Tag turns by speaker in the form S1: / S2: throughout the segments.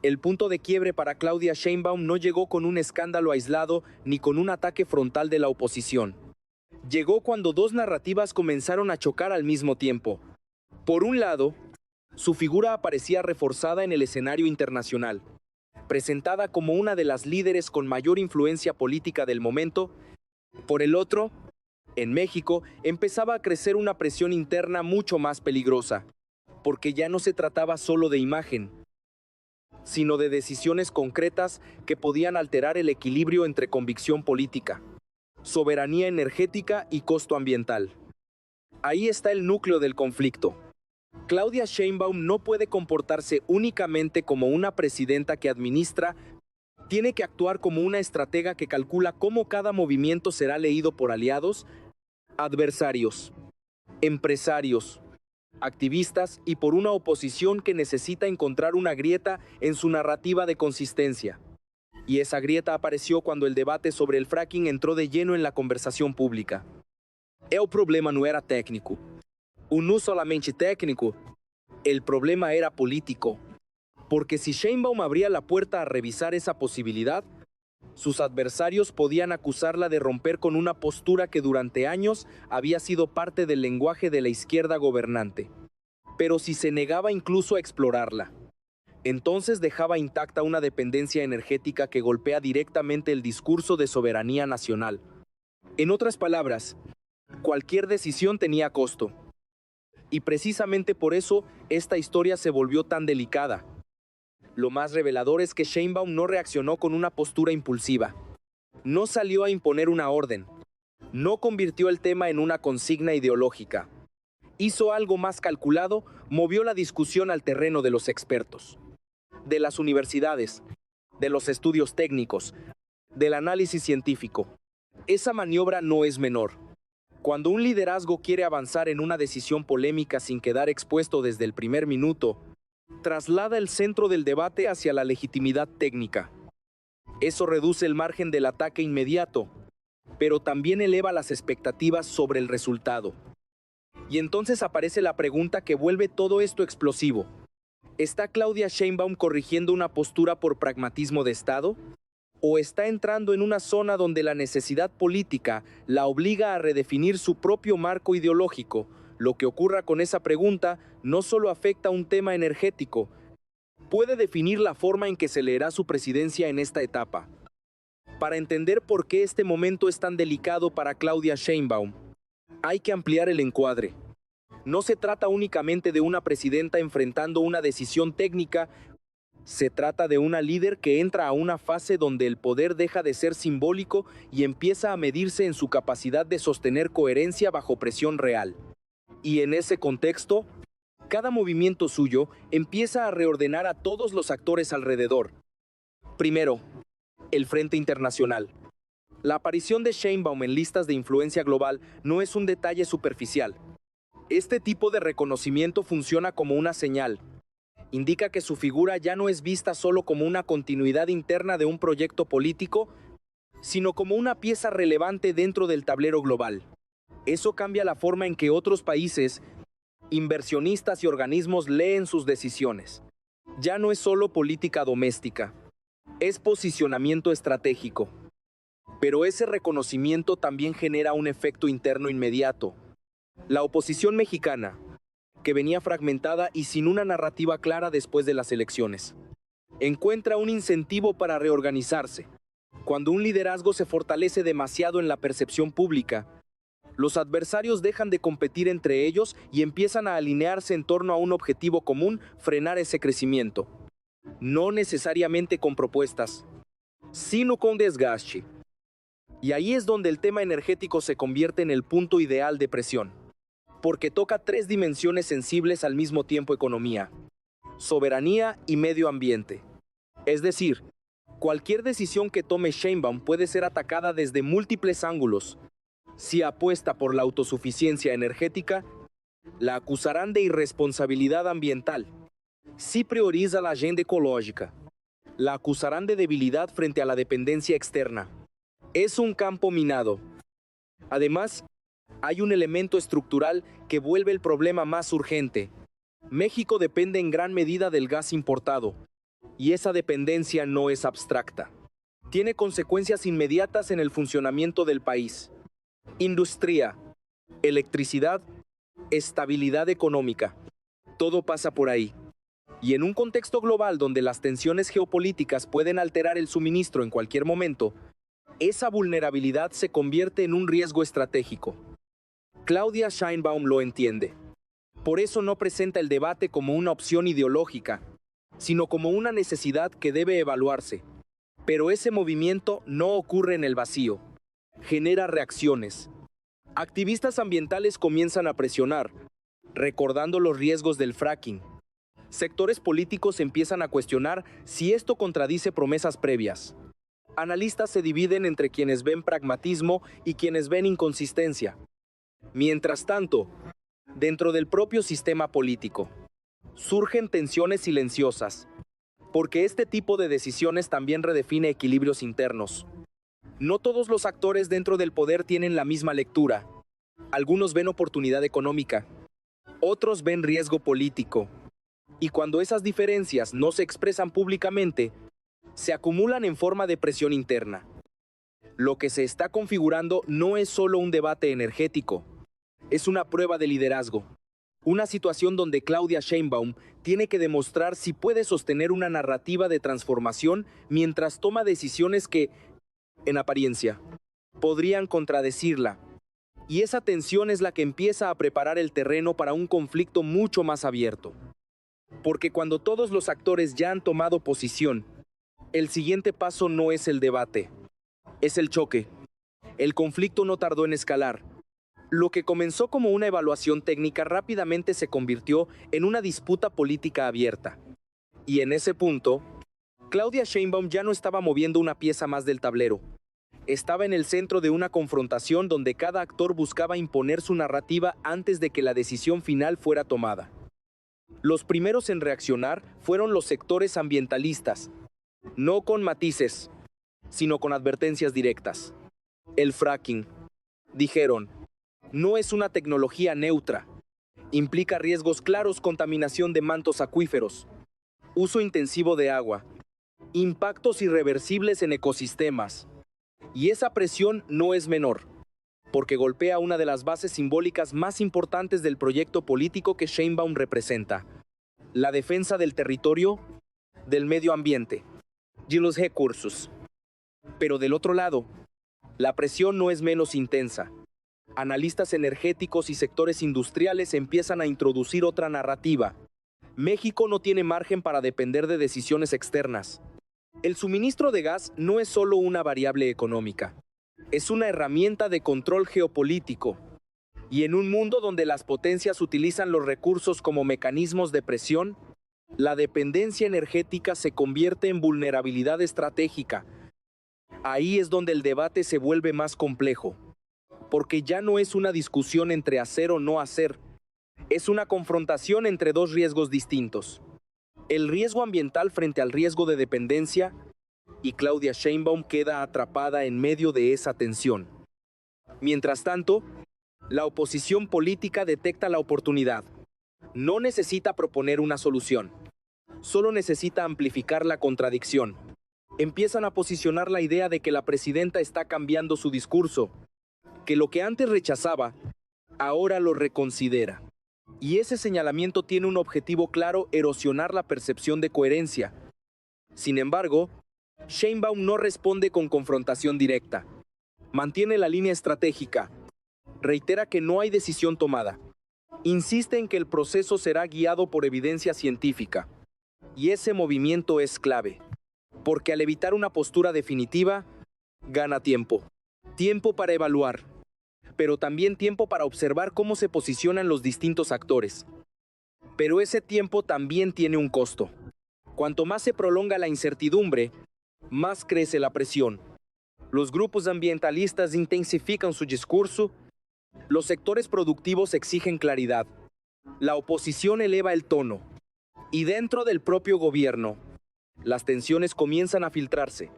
S1: El punto de quiebre para Claudia Sheinbaum no llegó con un escándalo aislado ni con un ataque frontal de la oposición. Llegó cuando dos narrativas comenzaron a chocar al mismo tiempo. Por un lado, su figura aparecía reforzada en el escenario internacional, presentada como una de las líderes con mayor influencia política del momento. Por el otro, en México empezaba a crecer una presión interna mucho más peligrosa, porque ya no se trataba solo de imagen, sino de decisiones concretas que podían alterar el equilibrio entre convicción política, soberanía energética y costo ambiental. Ahí está el núcleo del conflicto. Claudia Sheinbaum no puede comportarse únicamente como una presidenta que administra, tiene que actuar como una estratega que calcula cómo cada movimiento será leído por aliados, adversarios, empresarios, activistas y por una oposición que necesita encontrar una grieta en su narrativa de consistencia. Y esa grieta apareció cuando el debate sobre el fracking entró de lleno en la conversación pública. El problema no era técnico. No solamente técnico, el problema era político. Porque si Sheinbaum abría la puerta a revisar esa posibilidad, sus adversarios podían acusarla de romper con una postura que durante años había sido parte del lenguaje de la izquierda gobernante. Pero si se negaba incluso a explorarla, entonces dejaba intacta una dependencia energética que golpea directamente el discurso de soberanía nacional. En otras palabras, cualquier decisión tenía costo. Y precisamente por eso esta historia se volvió tan delicada. Lo más revelador es que Sheinbaum no reaccionó con una postura impulsiva. No salió a imponer una orden. No convirtió el tema en una consigna ideológica. Hizo algo más calculado, movió la discusión al terreno de los expertos, de las universidades, de los estudios técnicos, del análisis científico. Esa maniobra no es menor. Cuando un liderazgo quiere avanzar en una decisión polémica sin quedar expuesto desde el primer minuto, traslada el centro del debate hacia la legitimidad técnica. Eso reduce el margen del ataque inmediato, pero también eleva las expectativas sobre el resultado. Y entonces aparece la pregunta que vuelve todo esto explosivo. ¿Está Claudia Sheinbaum corrigiendo una postura por pragmatismo de Estado? ¿O está entrando en una zona donde la necesidad política la obliga a redefinir su propio marco ideológico? Lo que ocurra con esa pregunta no solo afecta a un tema energético, puede definir la forma en que se leerá su presidencia en esta etapa. Para entender por qué este momento es tan delicado para Claudia Sheinbaum, hay que ampliar el encuadre. No se trata únicamente de una presidenta enfrentando una decisión técnica, se trata de una líder que entra a una fase donde el poder deja de ser simbólico y empieza a medirse en su capacidad de sostener coherencia bajo presión real. Y en ese contexto, cada movimiento suyo empieza a reordenar a todos los actores alrededor. Primero, el frente internacional. La aparición de Sheinbaum en listas de influencia global no es un detalle superficial. Este tipo de reconocimiento funciona como una señal. Indica que su figura ya no es vista solo como una continuidad interna de un proyecto político, sino como una pieza relevante dentro del tablero global. Eso cambia la forma en que otros países, inversionistas y organismos leen sus decisiones. Ya no es solo política doméstica, es posicionamiento estratégico. Pero ese reconocimiento también genera un efecto interno inmediato. La oposición mexicana, que venía fragmentada y sin una narrativa clara después de las elecciones, encuentra un incentivo para reorganizarse. Cuando un liderazgo se fortalece demasiado en la percepción pública, los adversarios dejan de competir entre ellos y empiezan a alinearse en torno a un objetivo común: frenar ese crecimiento. No necesariamente con propuestas, sino con desgaste. Y ahí es donde el tema energético se convierte en el punto ideal de presión, porque toca tres dimensiones sensibles al mismo tiempo: economía, soberanía y medio ambiente. Es decir, cualquier decisión que tome Sheinbaum puede ser atacada desde múltiples ángulos. Si apuesta por la autosuficiencia energética, la acusarán de irresponsabilidad ambiental. Si prioriza la agenda ecológica, la acusarán de debilidad frente a la dependencia externa. Es un campo minado. Además, hay un elemento estructural que vuelve el problema más urgente. México depende en gran medida del gas importado. Y esa dependencia no es abstracta. Tiene consecuencias inmediatas en el funcionamiento del país. Industria, electricidad, estabilidad económica. Todo pasa por ahí. Y en un contexto global donde las tensiones geopolíticas pueden alterar el suministro en cualquier momento, esa vulnerabilidad se convierte en un riesgo estratégico. Claudia Sheinbaum lo entiende. Por eso no presenta el debate como una opción ideológica, sino como una necesidad que debe evaluarse. Pero ese movimiento no ocurre en el vacío. Genera reacciones. Activistas ambientales comienzan a presionar, recordando los riesgos del fracking. Sectores políticos empiezan a cuestionar si esto contradice promesas previas. Analistas se dividen entre quienes ven pragmatismo y quienes ven inconsistencia. Mientras tanto, dentro del propio sistema político, surgen tensiones silenciosas, porque este tipo de decisiones también redefine equilibrios internos. No todos los actores dentro del poder tienen la misma lectura. Algunos ven oportunidad económica, otros ven riesgo político. Y cuando esas diferencias no se expresan públicamente, se acumulan en forma de presión interna. Lo que se está configurando no es solo un debate energético, es una prueba de liderazgo. Una situación donde Claudia Sheinbaum tiene que demostrar si puede sostener una narrativa de transformación mientras toma decisiones que, en apariencia, podrían contradecirla. Y esa tensión es la que empieza a preparar el terreno para un conflicto mucho más abierto. Porque cuando todos los actores ya han tomado posición, el siguiente paso no es el debate, es el choque. El conflicto no tardó en escalar. Lo que comenzó como una evaluación técnica rápidamente se convirtió en una disputa política abierta. Y en ese punto, Claudia Sheinbaum ya no estaba moviendo una pieza más del tablero. Estaba en el centro de una confrontación donde cada actor buscaba imponer su narrativa antes de que la decisión final fuera tomada. Los primeros en reaccionar fueron los sectores ambientalistas, no con matices, sino con advertencias directas. El fracking, dijeron, no es una tecnología neutra. Implica riesgos claros, contaminación de mantos acuíferos, uso intensivo de agua, impactos irreversibles en ecosistemas. Y esa presión no es menor, porque golpea una de las bases simbólicas más importantes del proyecto político que Sheinbaum representa: la defensa del territorio, del medio ambiente y los recursos. Pero del otro lado, la presión no es menos intensa. Analistas energéticos y sectores industriales empiezan a introducir otra narrativa. México no tiene margen para depender de decisiones externas. El suministro de gas no es solo una variable económica, es una herramienta de control geopolítico. Y en un mundo donde las potencias utilizan los recursos como mecanismos de presión, la dependencia energética se convierte en vulnerabilidad estratégica. Ahí es donde el debate se vuelve más complejo, porque ya no es una discusión entre hacer o no hacer, es una confrontación entre dos riesgos distintos: el riesgo ambiental frente al riesgo de dependencia, y Claudia Sheinbaum queda atrapada en medio de esa tensión. Mientras tanto, la oposición política detecta la oportunidad. No necesita proponer una solución, solo necesita amplificar la contradicción. Empiezan a posicionar la idea de que la presidenta está cambiando su discurso, que lo que antes rechazaba, ahora lo reconsidera. Y ese señalamiento tiene un objetivo claro: erosionar la percepción de coherencia. Sin embargo, Sheinbaum no responde con confrontación directa. Mantiene la línea estratégica. Reitera que no hay decisión tomada. Insiste en que el proceso será guiado por evidencia científica. Y ese movimiento es clave, porque al evitar una postura definitiva, gana tiempo. Tiempo para evaluar, pero también tiempo para observar cómo se posicionan los distintos actores. Pero ese tiempo también tiene un costo. Cuanto más se prolonga la incertidumbre, más crece la presión. Los grupos ambientalistas intensifican su discurso, los sectores productivos exigen claridad, la oposición eleva el tono, y dentro del propio gobierno, las tensiones comienzan a filtrarse.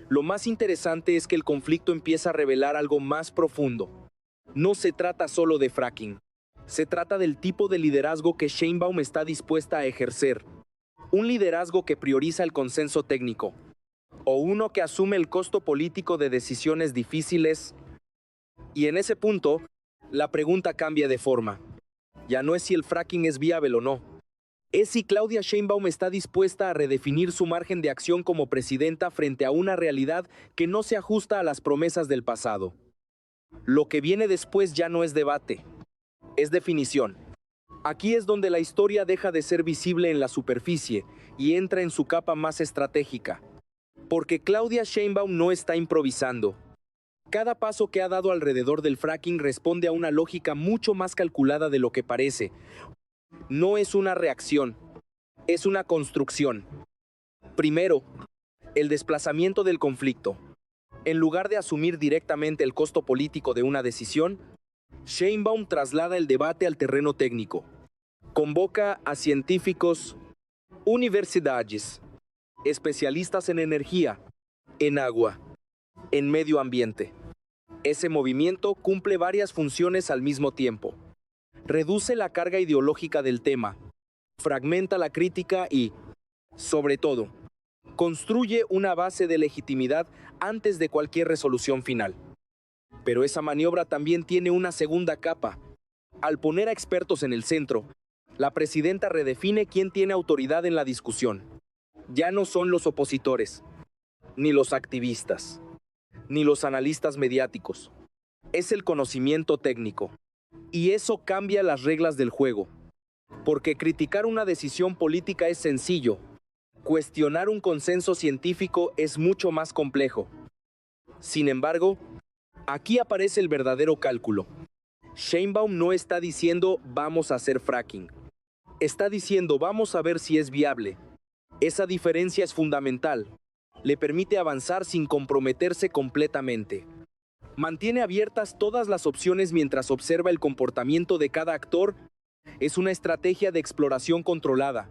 S1: Lo más interesante es que el conflicto empieza a revelar algo más profundo. No se trata solo de fracking, se trata del tipo de liderazgo que Sheinbaum está dispuesta a ejercer. un liderazgo que prioriza el consenso técnico, o uno que asume el costo político de decisiones difíciles. Y en ese punto, la pregunta cambia de forma. Ya no es si el fracking es viable o no. Es si Claudia Sheinbaum está dispuesta a redefinir su margen de acción como presidenta frente a una realidad que no se ajusta a las promesas del pasado. Lo que viene después ya no es debate, es definición. Aquí es donde la historia deja de ser visible en la superficie y entra en su capa más estratégica. Porque Claudia Sheinbaum no está improvisando. Cada paso que ha dado alrededor del fracking responde a una lógica mucho más calculada de lo que parece. No es una reacción, es una construcción. Primero, el desplazamiento del conflicto. En lugar de asumir directamente el costo político de una decisión, Sheinbaum traslada el debate al terreno técnico. Convoca a científicos, universidades, especialistas en energía, en agua, en medio ambiente. Ese movimiento cumple varias funciones al mismo tiempo. Reduce la carga ideológica del tema, fragmenta la crítica y, sobre todo, construye una base de legitimidad antes de cualquier resolución final. Pero esa maniobra también tiene una segunda capa. Al poner a expertos en el centro, la presidenta redefine quién tiene autoridad en la discusión. Ya no son los opositores, ni los activistas, ni los analistas mediáticos. Es el conocimiento técnico. Y eso cambia las reglas del juego. Porque criticar una decisión política es sencillo. Cuestionar un consenso científico es mucho más complejo. Sin embargo, aquí aparece el verdadero cálculo. Sheinbaum no está diciendo vamos a hacer fracking. Está diciendo vamos a ver si es viable. Esa diferencia es fundamental. Le permite avanzar sin comprometerse completamente. Mantiene abiertas todas las opciones mientras observa el comportamiento de cada actor. Es una estrategia de exploración controlada.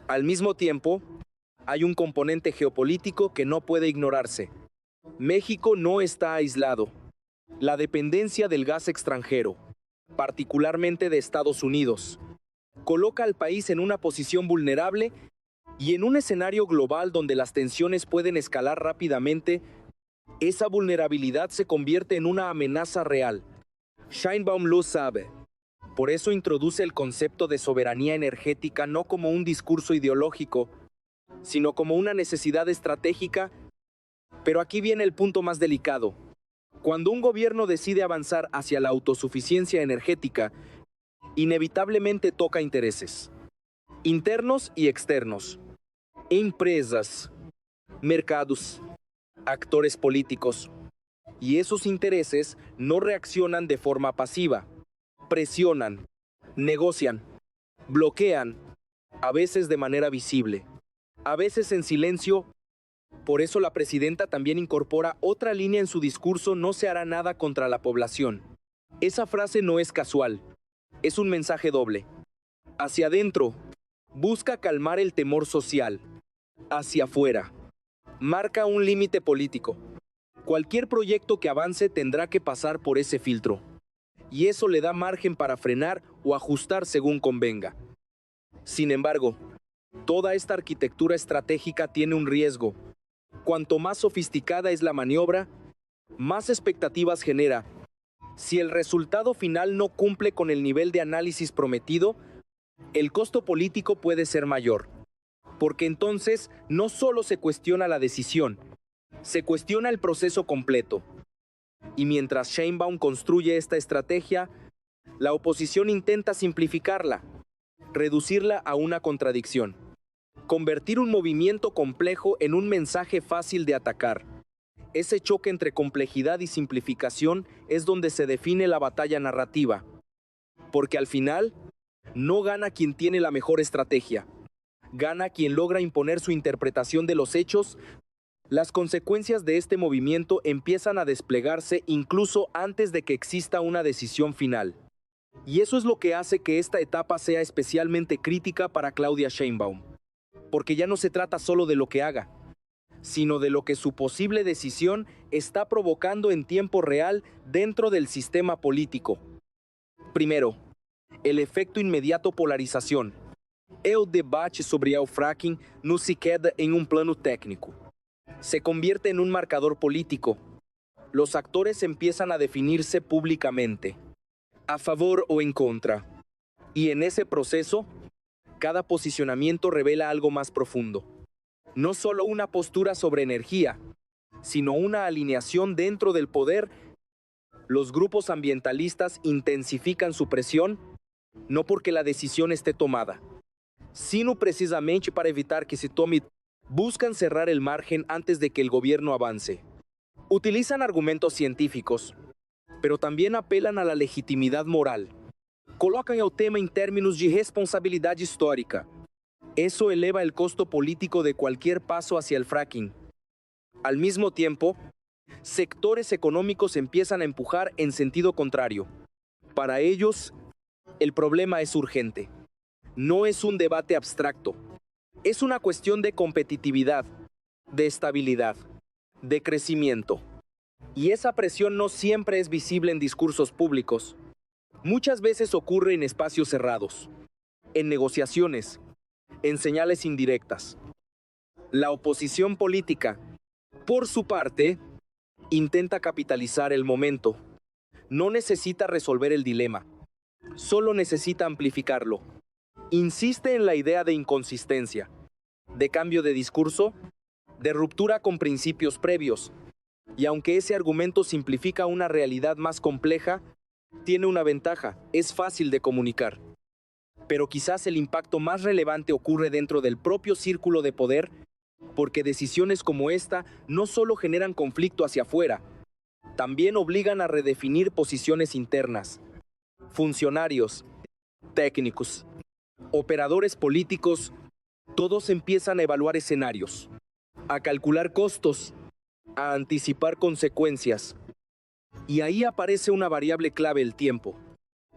S1: Al mismo tiempo, hay un componente geopolítico que no puede ignorarse. México no está aislado. La dependencia del gas extranjero, particularmente de Estados Unidos, coloca al país en una posición vulnerable y en un escenario global donde las tensiones pueden escalar rápidamente. Esa vulnerabilidad se convierte en una amenaza real. Sheinbaum lo sabe. Por eso introduce el concepto de soberanía energética no como un discurso ideológico, sino como una necesidad estratégica. Pero aquí viene el punto más delicado. Cuando un gobierno decide avanzar hacia la autosuficiencia energética, inevitablemente toca intereses, internos y externos, empresas, mercados, actores políticos. Y esos intereses no reaccionan de forma pasiva. Presionan, negocian, bloquean, a veces de manera visible, a veces en silencio. Por eso la presidenta también incorpora otra línea en su discurso: no se hará nada contra la población. Esa frase no es casual, es un mensaje doble. Hacia adentro, busca calmar el temor social. Hacia afuera, marca un límite político. Cualquier proyecto que avance tendrá que pasar por ese filtro. Y eso le da margen para frenar o ajustar según convenga. Sin embargo, toda esta arquitectura estratégica tiene un riesgo. Cuanto más sofisticada es la maniobra, más expectativas genera. Si el resultado final no cumple con el nivel de análisis prometido, el costo político puede ser mayor. Porque entonces no solo se cuestiona la decisión, se cuestiona el proceso completo. Y mientras Sheinbaum construye esta estrategia, la oposición intenta simplificarla, reducirla a una contradicción, convertir un movimiento complejo en un mensaje fácil de atacar. Ese choque entre complejidad y simplificación es donde se define la batalla narrativa. Porque al final, no gana quien tiene la mejor estrategia. Gana quien logra imponer su interpretación de los hechos. Las consecuencias de este movimiento empiezan a desplegarse incluso antes de que exista una decisión final. Y eso es lo que hace que esta etapa sea especialmente crítica para Claudia Sheinbaum. Porque ya no se trata solo de lo que haga, sino de lo que su posible decisión está provocando en tiempo real dentro del sistema político. Primero, el efecto inmediato polarización. El debate sobre el fracking no se queda en un plano técnico. Se convierte en un marcador político. Los actores empiezan a definirse públicamente, a favor o en contra. Y en ese proceso, cada posicionamiento revela algo más profundo. No solo una postura sobre energía, sino una alineación dentro del poder. Los grupos ambientalistas intensifican su presión, no porque la decisión esté tomada, sino precisamente para evitar que se tome. Buscan cerrar el margen antes de que el gobierno avance. Utilizan argumentos científicos, pero también apelan a la legitimidad moral. Colocan el tema en términos de responsabilidad histórica. Eso eleva el costo político de cualquier paso hacia el fracking. Al mismo tiempo, sectores económicos empiezan a empujar en sentido contrario. Para ellos, el problema es urgente. No es un debate abstracto. Es una cuestión de competitividad, de estabilidad, de crecimiento. Y esa presión no siempre es visible en discursos públicos. Muchas veces ocurre en espacios cerrados, en negociaciones, en señales indirectas. La oposición política, por su parte, intenta capitalizar el momento. No necesita resolver el dilema, solo necesita amplificarlo. Insiste en la idea de inconsistencia, de cambio de discurso, de ruptura con principios previos. Y aunque ese argumento simplifica una realidad más compleja, tiene una ventaja: es fácil de comunicar. Pero quizás el impacto más relevante ocurre dentro del propio círculo de poder, porque decisiones como esta no solo generan conflicto hacia afuera, también obligan a redefinir posiciones internas. Funcionarios, técnicos, operadores políticos, todos empiezan a evaluar escenarios, a calcular costos, a anticipar consecuencias. Y ahí aparece una variable clave: el tiempo.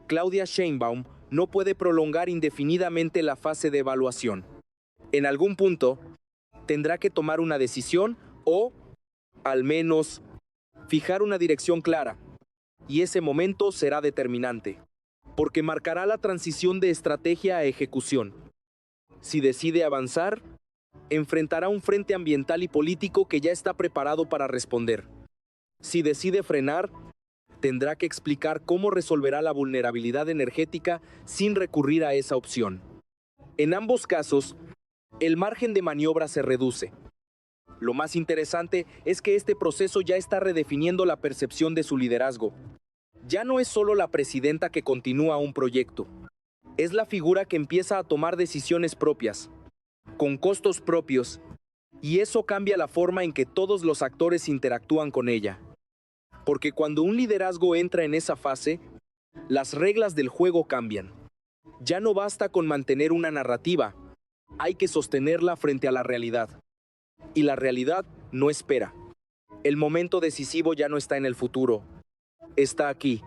S1: Claudia Sheinbaum no puede prolongar indefinidamente la fase de evaluación. En algún punto, tendrá que tomar una decisión o, al menos, fijar una dirección clara. Y ese momento será determinante, porque marcará la transición de estrategia a ejecución. Si decide avanzar, enfrentará un frente ambiental y político que ya está preparado para responder. Si decide frenar, tendrá que explicar cómo resolverá la vulnerabilidad energética sin recurrir a esa opción. En ambos casos, el margen de maniobra se reduce. Lo más interesante es que este proceso ya está redefiniendo la percepción de su liderazgo. Ya no es solo la presidenta que continúa un proyecto. Es la figura que empieza a tomar decisiones propias, con costos propios, y eso cambia la forma en que todos los actores interactúan con ella. Porque cuando un liderazgo entra en esa fase, las reglas del juego cambian. Ya no basta con mantener una narrativa, hay que sostenerla frente a la realidad. Y la realidad no espera. El momento decisivo ya no está en el futuro, está aquí.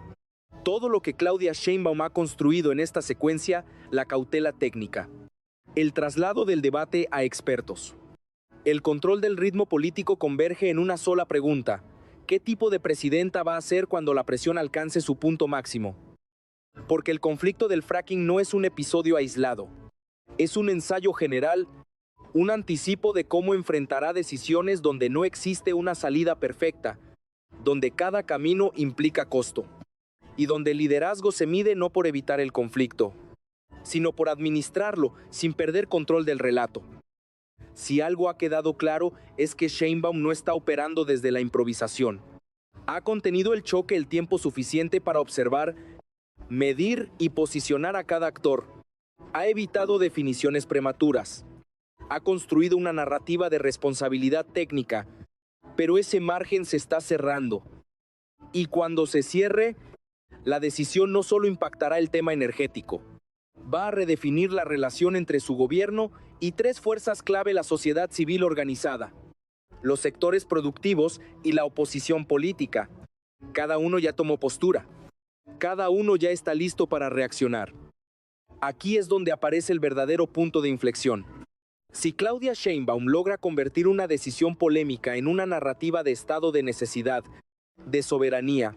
S1: Todo lo que Claudia Sheinbaum ha construido en esta secuencia: la cautela técnica, el traslado del debate a expertos, el control del ritmo político converge en una sola pregunta: ¿qué tipo de presidenta va a ser cuando la presión alcance su punto máximo? Porque el conflicto del fracking no es un episodio aislado, es un ensayo general, un anticipo de cómo enfrentará decisiones donde no existe una salida perfecta, donde cada camino implica costo, y donde el liderazgo se mide no por evitar el conflicto, sino por administrarlo sin perder control del relato. Si algo ha quedado claro es que Sheinbaum no está operando desde la improvisación. Ha contenido el choque el tiempo suficiente para observar, medir y posicionar a cada actor. Ha evitado definiciones prematuras. Ha construido una narrativa de responsabilidad técnica, pero ese margen se está cerrando. Y cuando se cierre, la decisión no solo impactará el tema energético, va a redefinir la relación entre su gobierno y tres fuerzas clave: la sociedad civil organizada, los sectores productivos y la oposición política. Cada uno ya tomó postura. Cada uno ya está listo para reaccionar. Aquí es donde aparece el verdadero punto de inflexión. Si Claudia Sheinbaum logra convertir una decisión polémica en una narrativa de estado de necesidad, de soberanía,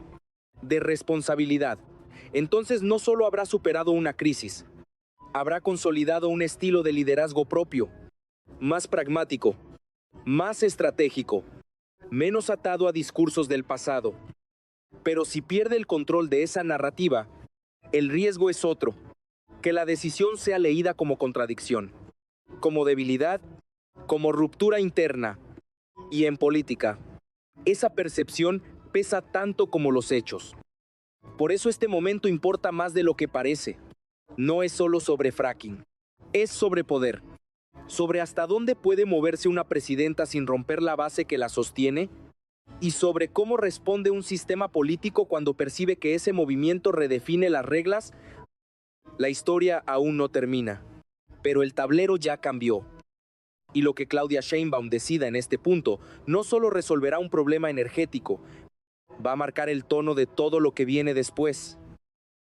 S1: de responsabilidad, entonces no solo habrá superado una crisis, Habrá consolidado un estilo de liderazgo propio, más pragmático, más estratégico, menos atado a discursos del pasado. Pero si pierde el control de esa narrativa, el riesgo es otro, que la decisión sea leída como contradicción, como debilidad, como ruptura interna. Y en política, esa percepción pesa tanto como los hechos. Por eso este momento importa más de lo que parece. No es solo sobre fracking, es sobre poder, sobre hasta dónde puede moverse una presidenta sin romper la base que la sostiene, y sobre cómo responde un sistema político cuando percibe que ese movimiento redefine las reglas. La historia aún no termina, pero el tablero ya cambió. Y lo que Claudia Sheinbaum decida en este punto no solo resolverá un problema energético, va a marcar el tono de todo lo que viene después.